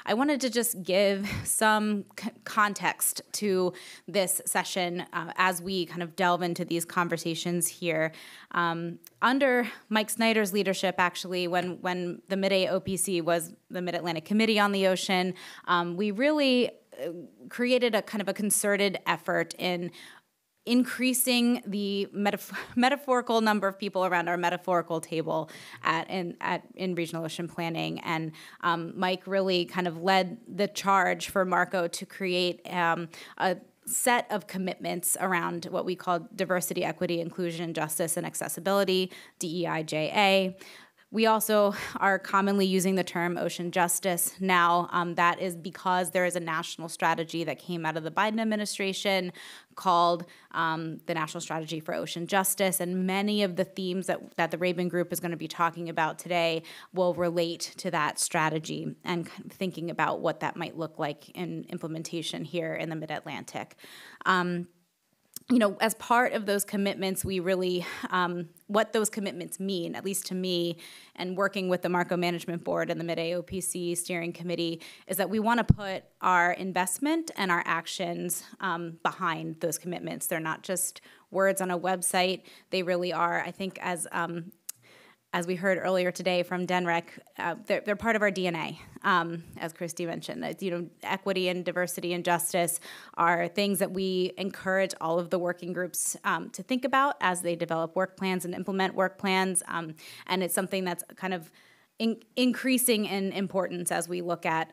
I wanted to just give some context to this session as we kind of delve into these conversations here. Under Mike Snyder's leadership, actually, when the Mid-AOPC was the Mid-Atlantic Committee on the Ocean, we really created a kind of a concerted effort in increasing the metaphorical number of people around our metaphorical table in regional ocean planning. And Mike really kind of led the charge for MARCO to create a set of commitments around what we call diversity, equity, inclusion, justice, and accessibility, DEIJA. We also are commonly using the term ocean justice now. That is because there is a national strategy that came out of the Biden administration called the National Strategy for Ocean Justice, and many of the themes that the Rabin Group is going to be talking about today will relate to that strategy and kind of thinking about what that might look like in implementation here in the Mid-Atlantic. As part of those commitments, we really, what those commitments mean, at least to me, and working with the MARCO Management Board and the Mid-AOPC Steering Committee, is that we want to put our investment and our actions behind those commitments. They're not just words on a website. They really are, I think, as we heard earlier today from DENREC, they're part of our DNA, as Christy mentioned. Equity and diversity and justice are things that we encourage all of the working groups to think about as they develop work plans and implement work plans. And it's something that's kind of increasing in importance as we look at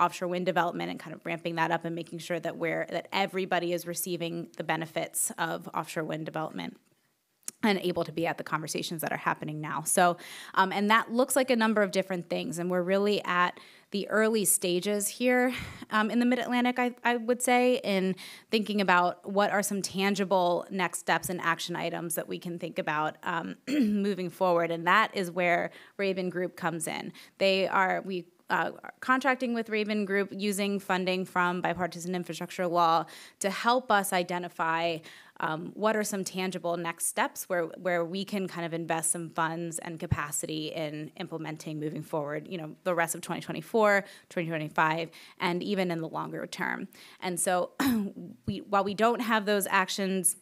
offshore wind development and kind of ramping that up and making sure that everybody is receiving the benefits of offshore wind development and able to be at the conversations that are happening now. So, and that looks like a number of different things, and we're really at the early stages here in the Mid-Atlantic, I would say, in thinking about what are some tangible next steps and action items that we can think about moving forward, and that is where Rabin Group comes in. We contracting with Rabin Group using funding from Bipartisan Infrastructure Law to help us identify what are some tangible next steps where we can kind of invest some funds and capacity in implementing moving forward, the rest of 2024, 2025, and even in the longer term. And so while we don't have those actions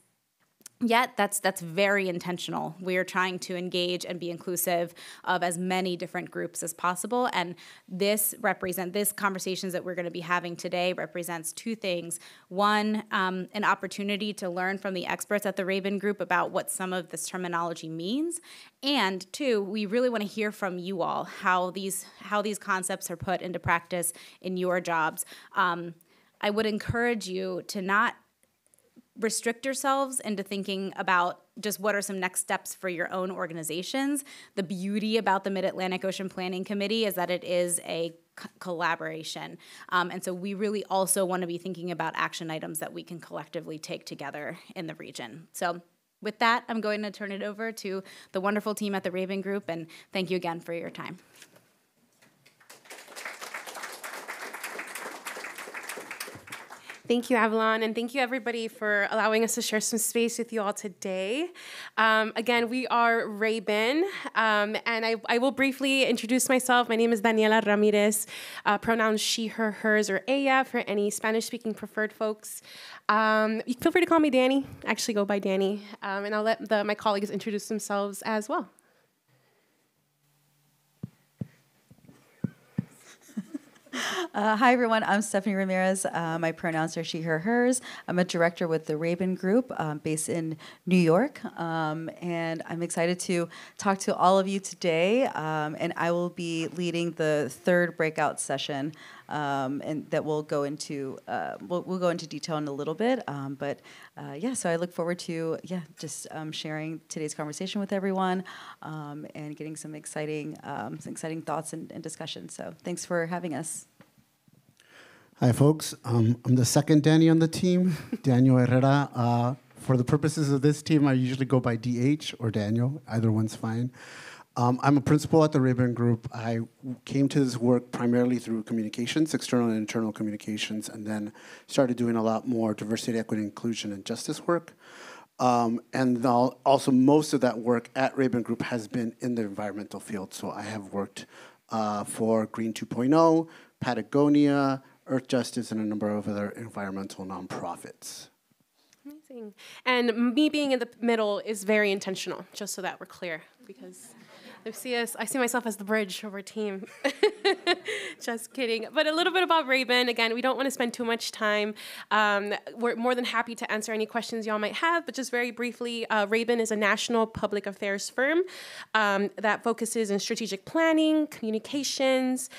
yet, that's very intentional. We are trying to engage and be inclusive of as many different groups as possible, and this conversations that we're going to be having today represents two things. One, an opportunity to learn from the experts at the Rabin Group about what some of this terminology means, and two, we really want to hear from you all how these concepts are put into practice in your jobs. I would encourage you to not restrict yourselves into thinking about just what are some next steps for your own organizations. The beauty about the Mid-Atlantic Ocean Planning Committee is that it is a collaboration. And so we really also want to be thinking about action items that we can collectively take together in the region. So with that, I'm going to turn it over to the wonderful team at the Rabin Group, and thank you again for your time. Thank you, Avalon, and thank you, everybody, for allowing us to share some space with you all today. Again, we are Rabin, and I will briefly introduce myself. My name is Daniela Ramirez, pronouns she, her, hers, or ella for any Spanish-speaking preferred folks. Feel free to call me Danny. I actually go by Danny, and I'll let my colleagues introduce themselves as well. Hi, everyone. I'm Stephanie Ramirez. My pronouns are she, her, hers. I'm a director with the Rabin Group based in New York. And I'm excited to talk to all of you today. And I will be leading the third breakout session. And that we'll go into we'll go into detail in a little bit. So I look forward to just sharing today's conversation with everyone and getting some exciting thoughts and discussion. So thanks for having us. Hi, folks. I'm the second Danny on the team, Daniel Herrera. For the purposes of this team, I usually go by DH or Daniel. Either one's fine. I'm a principal at the Rabin Group. I came to this work primarily through communications, external and internal communications, and then started doing a lot more diversity, equity, inclusion, and justice work. And also most of that work at Rabin Group has been in the environmental field. So I have worked for Green 2.0, Patagonia, Earth Justice, and a number of other environmental nonprofits. Amazing. And me being in the middle is very intentional, just so that we're clear, because I see myself as the bridge of our team. Just kidding. But a little bit about Ray-Ban. Again, we don't want to spend too much time. We're more than happy to answer any questions y'all might have, but just very briefly, Ray-Ban is a national public affairs firm that focuses in strategic planning, communications,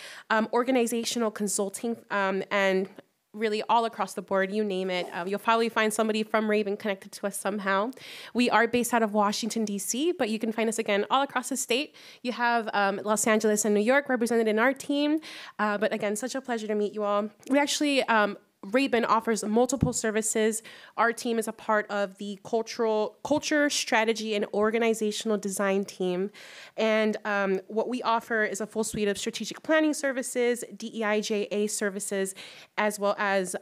organizational consulting, and really all across the board, you name it. You'll probably find somebody from Ray-Ban connected to us somehow. We are based out of Washington, D.C., but you can find us, again, all across the state. You have Los Angeles and New York represented in our team. But again, such a pleasure to meet you all. We actually... Ray-Ban offers multiple services. Our team is a part of the culture, strategy, and organizational design team. And what we offer is a full suite of strategic planning services, DEIJA services, as well as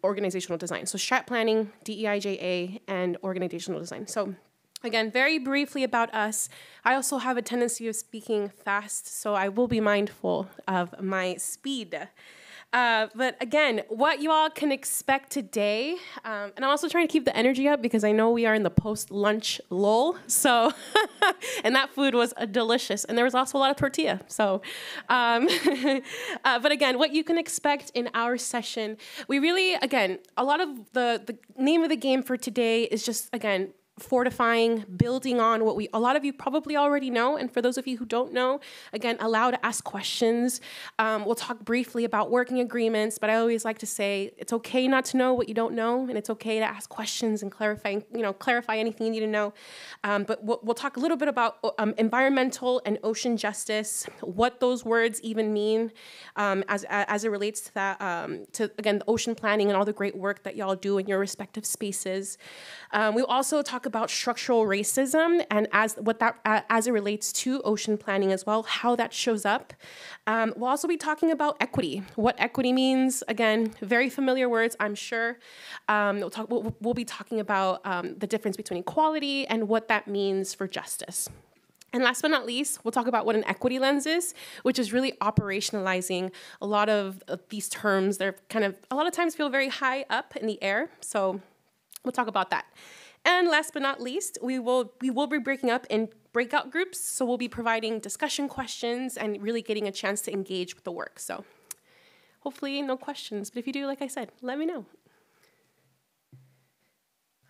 organizational design. So strat planning, DEIJA, and organizational design. So again, very briefly about us. I also have a tendency of speaking fast, so I will be mindful of my speed. But again, what you all can expect today, and I'm also trying to keep the energy up because I know we are in the post-lunch lull, so, and that food was delicious, and there was also a lot of tortilla, so, but again, what you can expect in our session, we really, again, a lot of the name of the game for today is just, again, fortifying, building on what a lot of you probably already know, and for those of you who don't know, again, allow to ask questions. We'll talk briefly about working agreements, but I always like to say it's okay not to know what you don't know, and it's okay to ask questions and clarify anything you need to know. But we'll talk a little bit about environmental and ocean justice, what those words even mean as it relates to that, again, the ocean planning and all the great work that y'all do in your respective spaces. We'll also talk about structural racism and as it relates to ocean planning as well, how that shows up. We'll also be talking about equity, what equity means. Again, very familiar words, I'm sure. We'll be talking about the difference between equality and what that means for justice. And last but not least, we'll talk about what an equity lens is, which is really operationalizing a lot of these terms. They're kind of, a lot of times feel very high up in the air. So we'll talk about that. And last but not least, we will be breaking up in breakout groups. So we'll be providing discussion questions and really getting a chance to engage with the work. So hopefully no questions, but if you do, like I said, let me know.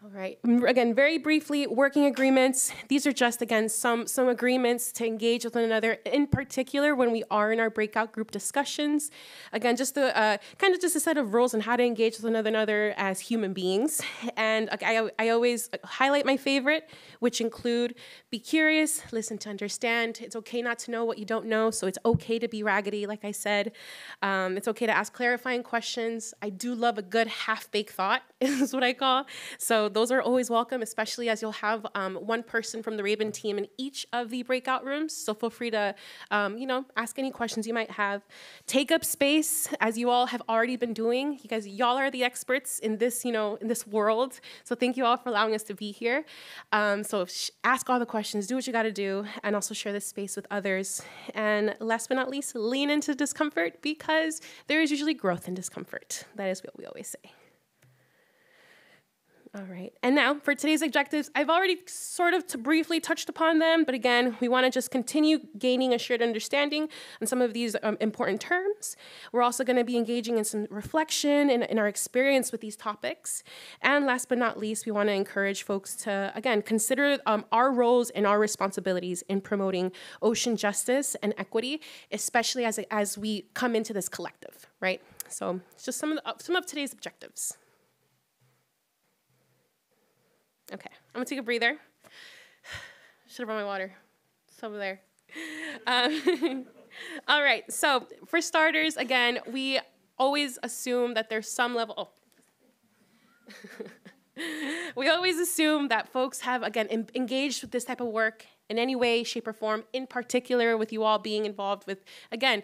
All right. Again, very briefly, working agreements. These are just, again, some agreements to engage with one another, in particular when we are in our breakout group discussions. Again, just the kind of just a set of rules on how to engage with one another as human beings. And I always highlight my favorite, which include be curious, listen to understand. It's okay not to know what you don't know, so it's okay to be raggedy, like I said. It's okay to ask clarifying questions. I do love a good half-baked thought, is what I call. So those are always welcome, especially as you'll have one person from the Ray-Ban team in each of the breakout rooms. So feel free to, ask any questions you might have. Take up space, as you all have already been doing. Y'all are the experts in this, in this world. So thank you all for allowing us to be here. So ask all the questions, do what you got to do, and also share this space with others. And last but not least, lean into discomfort because there is usually growth in discomfort. That is what we always say. All right, and now for today's objectives, I've already sort of briefly touched upon them, but again, we want to just continue gaining a shared understanding on some of these important terms. We're also going to be engaging in some reflection in our experience with these topics. And last but not least, we want to encourage folks to, again, consider our roles and our responsibilities in promoting ocean justice and equity, especially as we come into this collective, right? So it's just some of today's objectives. Okay, I'm gonna take a breather. Should have brought my water. It's over there. All right, so for starters, again, we always assume that there's some level, we always assume that folks have, again, engaged with this type of work in any way, shape, or form, in particular with you all being involved with, again,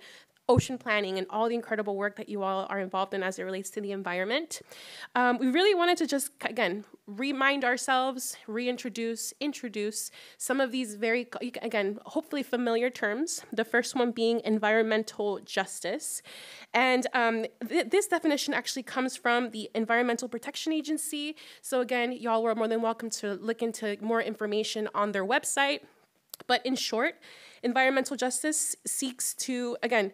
ocean planning and all the incredible work that you all are involved in as it relates to the environment. We really wanted to just, again, remind ourselves, introduce some of these very, again, hopefully familiar terms. The first one being environmental justice. And this definition actually comes from the Environmental Protection Agency. So again, y'all were more than welcome to look into more information on their website. But in short, environmental justice seeks to, again,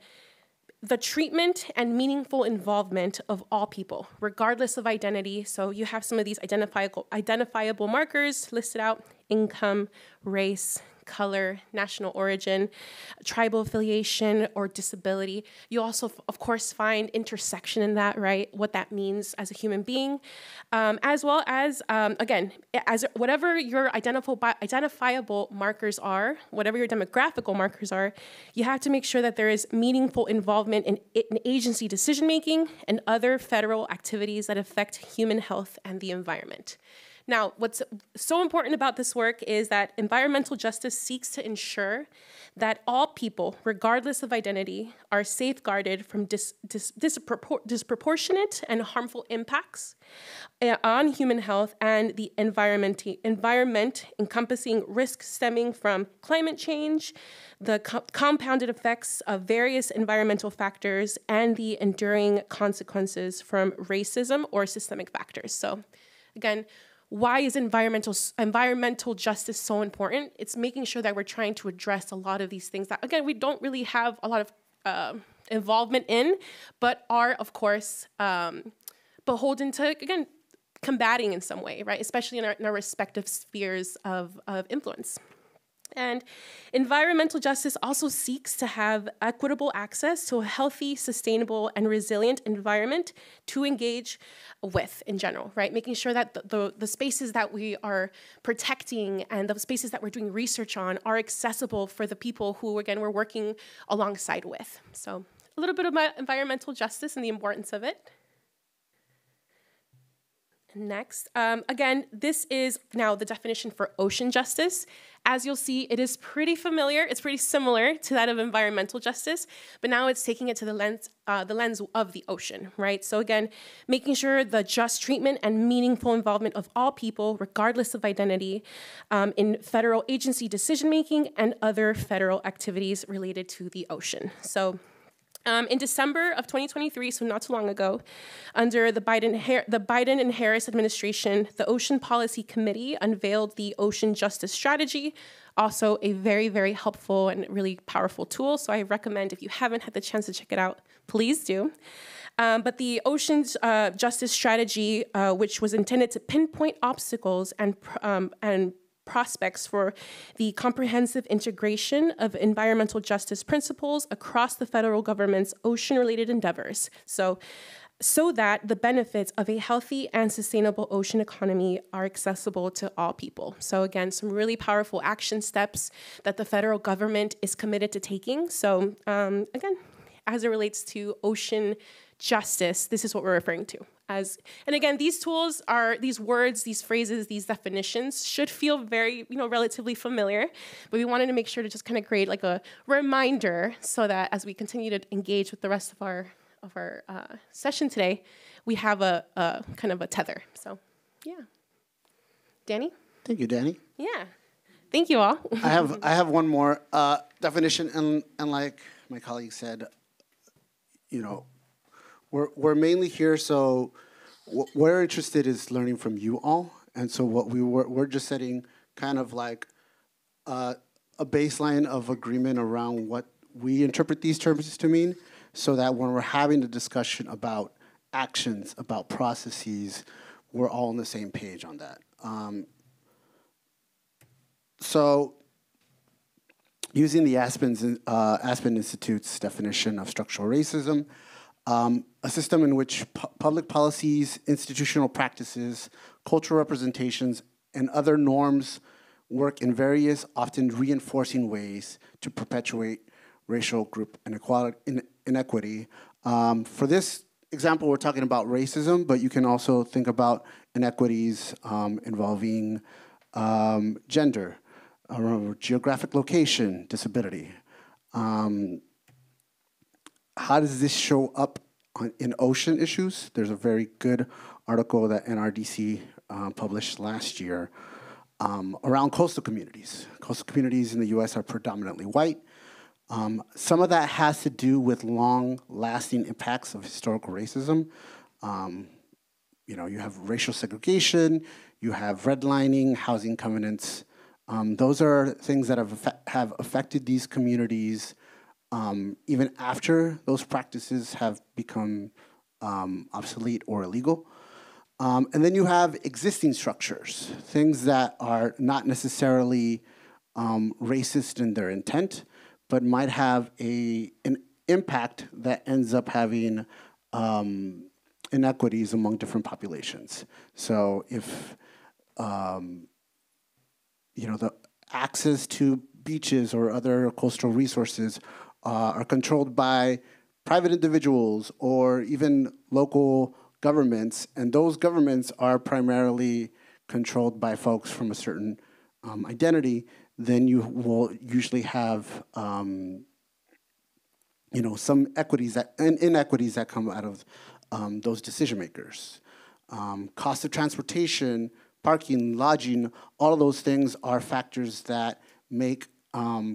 the treatment and meaningful involvement of all people, regardless of identity. So you have some of these identifiable markers listed out: income, race, color, national origin, tribal affiliation, or disability. You also, of course, find intersection in that, right? What that means as a human being, as well as, again, as whatever your identifiable markers are, whatever your demographical markers are, you have to make sure that there is meaningful involvement in agency decision-making and other federal activities that affect human health and the environment. Now, what's so important about this work is that environmental justice seeks to ensure that all people, regardless of identity, are safeguarded from disproportionate and harmful impacts on human health and the environment, encompassing risks stemming from climate change, the compounded effects of various environmental factors, and the enduring consequences from racism or systemic factors. So, again, why is environmental justice so important? It's making sure that we're trying to address a lot of these things that, again, we don't really have a lot of involvement in, but are, of course, beholden to, again, combating in some way, right? Especially in our respective spheres of influence. And environmental justice also seeks to have equitable access to a healthy, sustainable, and resilient environment to engage with in general, right? Making sure that the spaces that we are protecting and the spaces that we're doing research on are accessible for the people who, again, we're working alongside with. So a little bit about environmental justice and the importance of it. Next, again, this is now the definition for ocean justice. As you'll see, it is pretty familiar. It's pretty similar to that of environmental justice, but now it's taking it to the lens of the ocean, right? So again, making sure the just treatment and meaningful involvement of all people, regardless of identity, in federal agency decision-making and other federal activities related to the ocean. So in December of 2023, so not too long ago, under the Biden and Harris administration, the Ocean Policy Committee unveiled the Ocean Justice Strategy, also a very, very helpful and really powerful tool. So I recommend, if you haven't had the chance to check it out, please do. But the Ocean Justice Strategy, which was intended to pinpoint obstacles and prospects for the comprehensive integration of environmental justice principles across the federal government's ocean-related endeavors, so that the benefits of a healthy and sustainable ocean economy are accessible to all people. So again, some really powerful action steps that the federal government is committed to taking. So again, as it relates to ocean justice, this is what we're referring to. And again, these tools are, these words, these phrases, these definitions should feel very, relatively familiar, but we wanted to make sure to just kind of create like a reminder so that as we continue to engage with the rest of our session today, we have a kind of a tether. So, yeah. Danny? Thank you, Danny. Yeah. Thank you all. I have one more definition, and like my colleague said, we're mainly here, so what we're interested is learning from you all, and so what we're just setting kind of like a baseline of agreement around what we interpret these terms to mean, so that when we're having a discussion about actions, about processes, we're all on the same page on that. So using the Aspen Institute's definition of structural racism, a system in which public policies, institutional practices, cultural representations, and other norms work in various, often reinforcing ways to perpetuate racial group inequity. For this example, we're talking about racism, but you can also think about inequities involving gender, geographic location, disability. how does this show up in ocean issues? There's a very good article that NRDC published last year around coastal communities. Coastal communities in the U.S. are predominantly white. Some of that has to do with long-lasting impacts of historical racism. You have racial segregation, you have redlining, housing covenants. Those are things that have affected these communities even after those practices have become obsolete or illegal. And then you have existing structures, things that are not necessarily racist in their intent, but might have an impact that ends up having inequities among different populations. So if the access to beaches or other coastal resources are controlled by private individuals or even local governments, and those governments are primarily controlled by folks from a certain identity, then you will usually have some inequities that come out of those decision makers. Cost of transportation, parking, lodging, all of those things are factors that make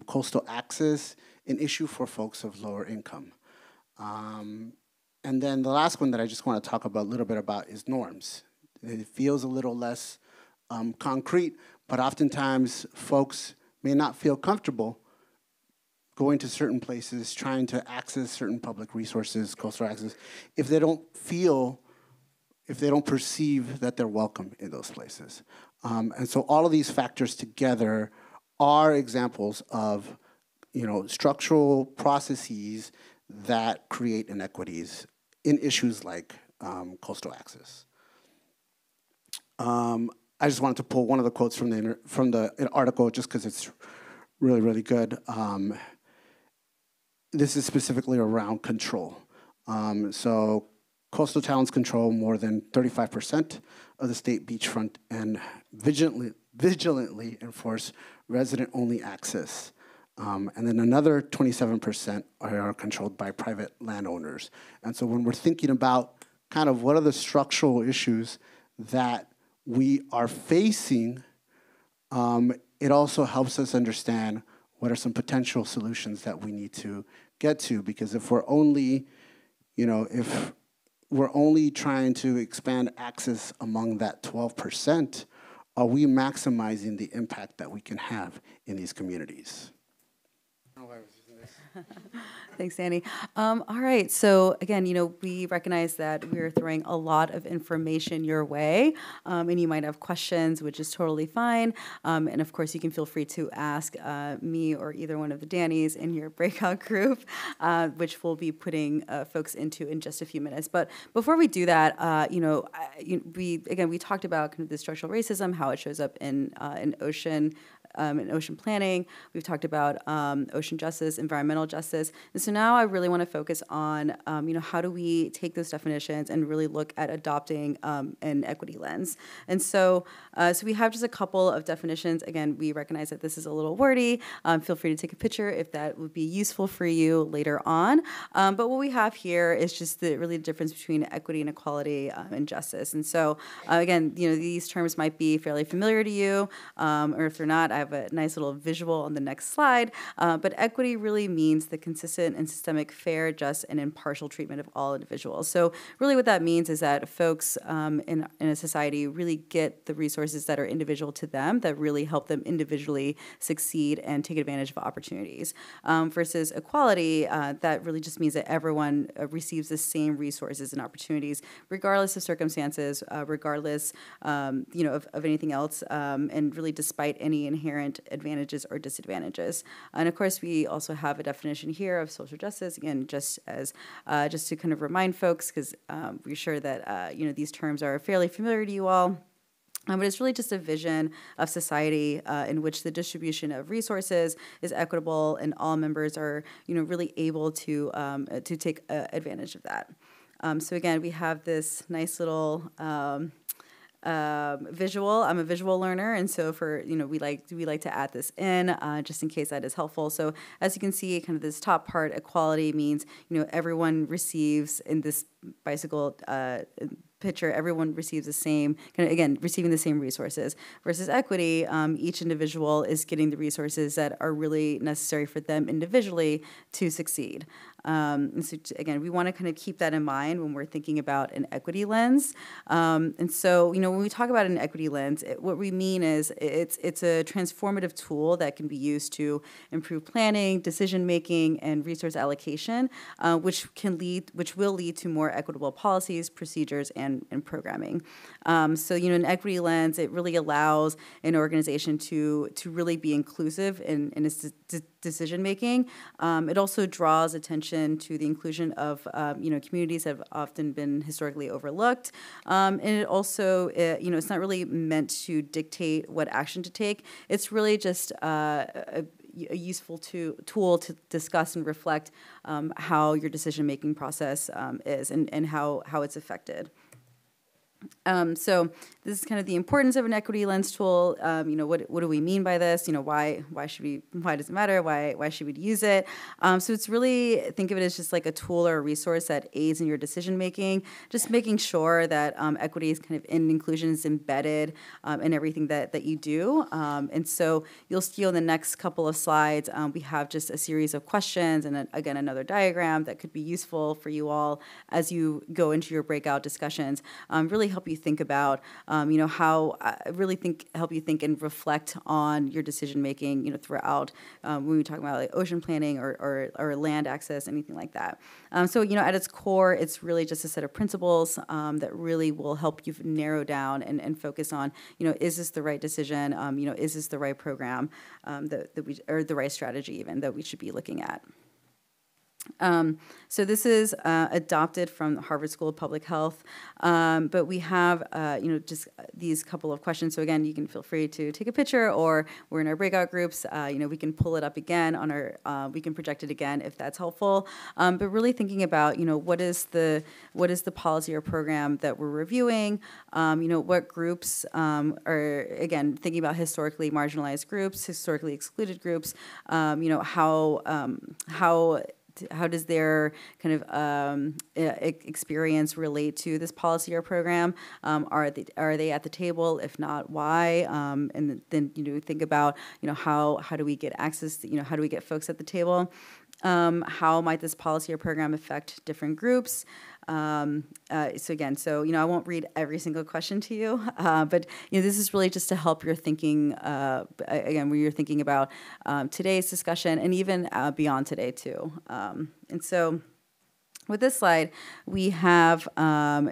coastal access an issue for folks of lower income. And then the last one that I just want to talk a little bit about is norms. It feels a little less concrete, but oftentimes folks may not feel comfortable going to certain places, trying to access certain public resources, coastal access, if they don't perceive that they're welcome in those places. And so all of these factors together are examples of structural processes that create inequities in issues like coastal access. I just wanted to pull one of the quotes from the article just because it's really, really good. This is specifically around control. So coastal towns control more than 35% of the state beachfront and vigilantly enforce resident-only access. And then another 27% are controlled by private landowners. And so when we're thinking about kind of what are the structural issues that we are facing, it also helps us understand what are some potential solutions that we need to get to. Because if we're only, if we're only trying to expand access among that 12%, are we maximizing the impact that we can have in these communities? Thanks, Danny. All right, so again, we recognize that we're throwing a lot of information your way, and you might have questions, which is totally fine. And of course, you can feel free to ask me or either one of the Dannys in your breakout group, which we'll be putting folks into in just a few minutes. But before we do that, we talked about kind of the structural racism, how it shows up in ocean planning. We've talked about ocean justice, environmental justice. And so now I really want to focus on, how do we take those definitions and really look at adopting an equity lens. And so we have just a couple of definitions. Again, we recognize that this is a little wordy. Feel free to take a picture if that would be useful for you later on. But what we have here is just the difference between equity and equality and justice. And so again, these terms might be fairly familiar to you, or if they're not, I have a nice little visual on the next slide. But equity really means the consistent and systemic, fair, just, and impartial treatment of all individuals. So really what that means is that folks in a society really get the resources that are individual to them, that really help them individually succeed and take advantage of opportunities. Versus equality, that really just means that everyone receives the same resources and opportunities, regardless of circumstances, regardless of anything else, and really despite any inherent advantages or disadvantages. And of course, we also have a definition here of social justice, again, just to kind of remind folks, because we're sure that these terms are fairly familiar to you all. But it's really just a vision of society in which the distribution of resources is equitable and all members are, really able to take advantage of that. So again, we have this nice little visual. I'm a visual learner, and so for we like to add this in just in case that is helpful. So as you can see, kind of this top part, equality means everyone receives in this bicycle picture, everyone receives the same, kind of, again, receiving the same resources. Versus equity, each individual is getting the resources that are really necessary for them individually to succeed. And so again, we want to kind of keep that in mind when we're thinking about an equity lens. And so, when we talk about an equity lens, what we mean is it's a transformative tool that can be used to improve planning, decision making, and resource allocation, which will lead to more equitable policies, procedures, and programming. So, an equity lens, it really allows an organization to really be inclusive in its decision making. It also draws attention to the inclusion of communities that have often been historically overlooked, and it also it's not really meant to dictate what action to take. It's really just a useful tool to discuss and reflect how your decision making process is and how it's affected. So this is kind of the importance of an equity lens tool. What do we mean by this? Why does it matter? Why should we use it? So it's really, think of it as just like a tool or a resource that aids in your decision making, just making sure that equity is kind of in inclusion is embedded in everything that you do. And so you'll see on the next couple of slides, we have just a series of questions and again, another diagram that could be useful for you all as you go into your breakout discussions. Really help you think about, help you think and reflect on your decision making, throughout when we talk about like ocean planning or land access, anything like that. So at its core, it's really just a set of principles that really will help you narrow down and focus on, is this the right decision? Is this the right program or the right strategy even that we should be looking at? So this is adopted from the Harvard School of Public Health, but we have, just these couple of questions. So again, you can feel free to take a picture, or we're in our breakout groups. We can pull it up again on our, we can project it again if that's helpful. But really thinking about, what is the policy or program that we're reviewing? What groups are, again, thinking about historically marginalized groups, historically excluded groups. How does their kind of experience relate to this policy or program? Are they at the table? If not, why? And then think about how do we get access? How do we get folks at the table? How might this policy or program affect different groups? So I won't read every single question to you, but this is really just to help your thinking, again, where you're thinking about today's discussion and even beyond today too. And so with this slide, we have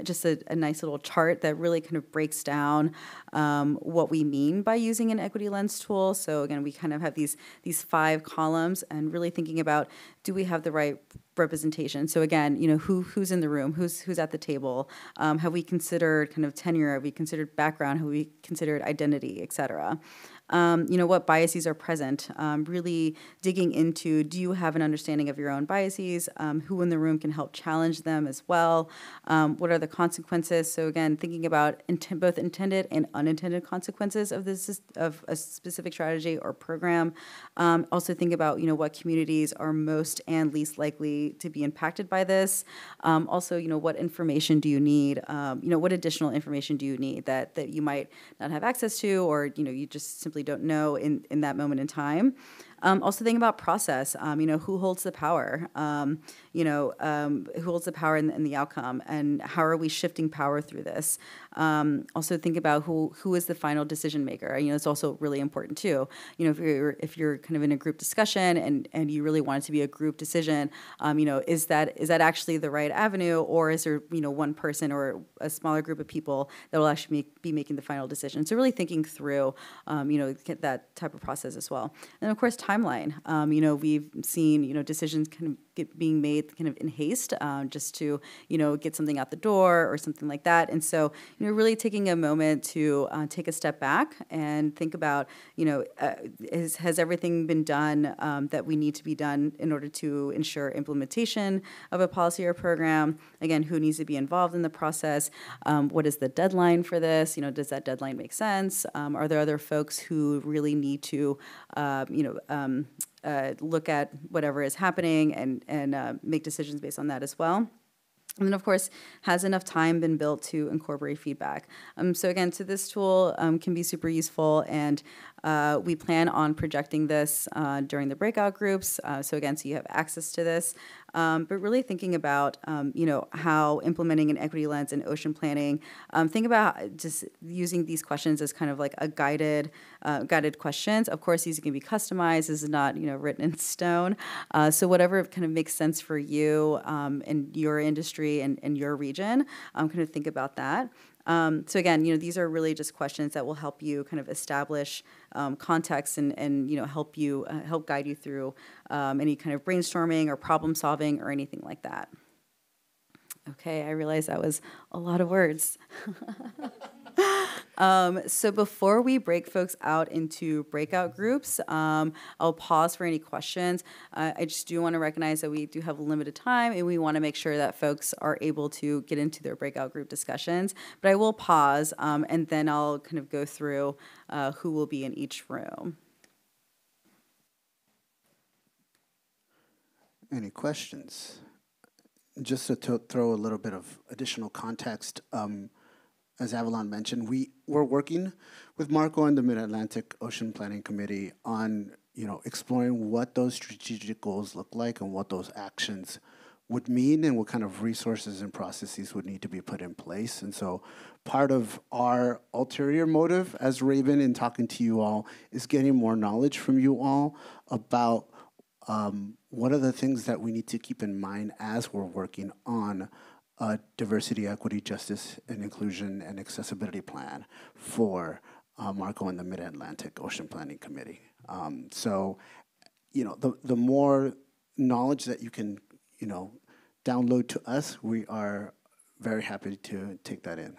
just a nice little chart that really kind of breaks down what we mean by using an equity lens tool. So again, we kind of have these 5 columns and really thinking about, do we have the right representation? So again, who's in the room, who's at the table? Have we considered kind of tenure? Have we considered background? Have we considered identity, et cetera? What biases are present, really digging into, do you have an understanding of your own biases? Who in the room can help challenge them as well? What are the consequences? So again, thinking about both intended and unintended consequences of a specific strategy or program. Also think about, what communities are most and least likely to be impacted by this. Also, what information do you need? What additional information do you need that you might not have access to, or, you just simply don't know in that moment in time. Also thinking about process, who holds the power, who holds the power in the outcome, and how are we shifting power through this? Also think about who is the final decision maker. It's also really important too. If you're kind of in a group discussion and you really want it to be a group decision, is that actually the right avenue, or is there one person or a smaller group of people that will actually be making the final decision? So really thinking through, that type of process as well. And of course, time timeline. We've seen, decisions kind of being made kind of in haste, just to, get something out the door or something like that. And so, really taking a moment to take a step back and think about, has everything been done that we need to be done in order to ensure implementation of a policy or program? Again, who needs to be involved in the process? What is the deadline for this? Does that deadline make sense? Are there other folks who really need to, look at whatever is happening and make decisions based on that as well? And then, of course, has enough time been built to incorporate feedback? So this tool can be super useful, and we plan on projecting this during the breakout groups. So you have access to this. But really thinking about, how implementing an equity lens in ocean planning, think about just using these questions as kind of like a guided questions. Of course, these can be customized. This is not, written in stone. So whatever kind of makes sense for you in your industry and your region, kind of think about that. These are really just questions that will help you kind of establish context and help guide you through any kind of brainstorming or problem solving or anything like that. Okay, I realize that was a lot of words. So before we break folks out into breakout groups, I'll pause for any questions. I just do want to recognize that we do have limited time, and we want to make sure that folks are able to get into their breakout group discussions. But I will pause, and then I'll kind of go through who will be in each room. Any questions? Just to throw a little bit of additional context, as Avalon mentioned, we're working with Marco and the Mid-Atlantic Ocean Planning Committee on, exploring what those strategic goals look like and what those actions would mean and what kind of resources and processes would need to be put in place. And so part of our ulterior motive as Raven in talking to you all is getting more knowledge from you all about what are the things that we need to keep in mind as we're working on a diversity, equity, justice, and inclusion and accessibility plan for Marco and the Mid-Atlantic Ocean Planning Committee. The more knowledge that you can, download to us, we are very happy to take that in.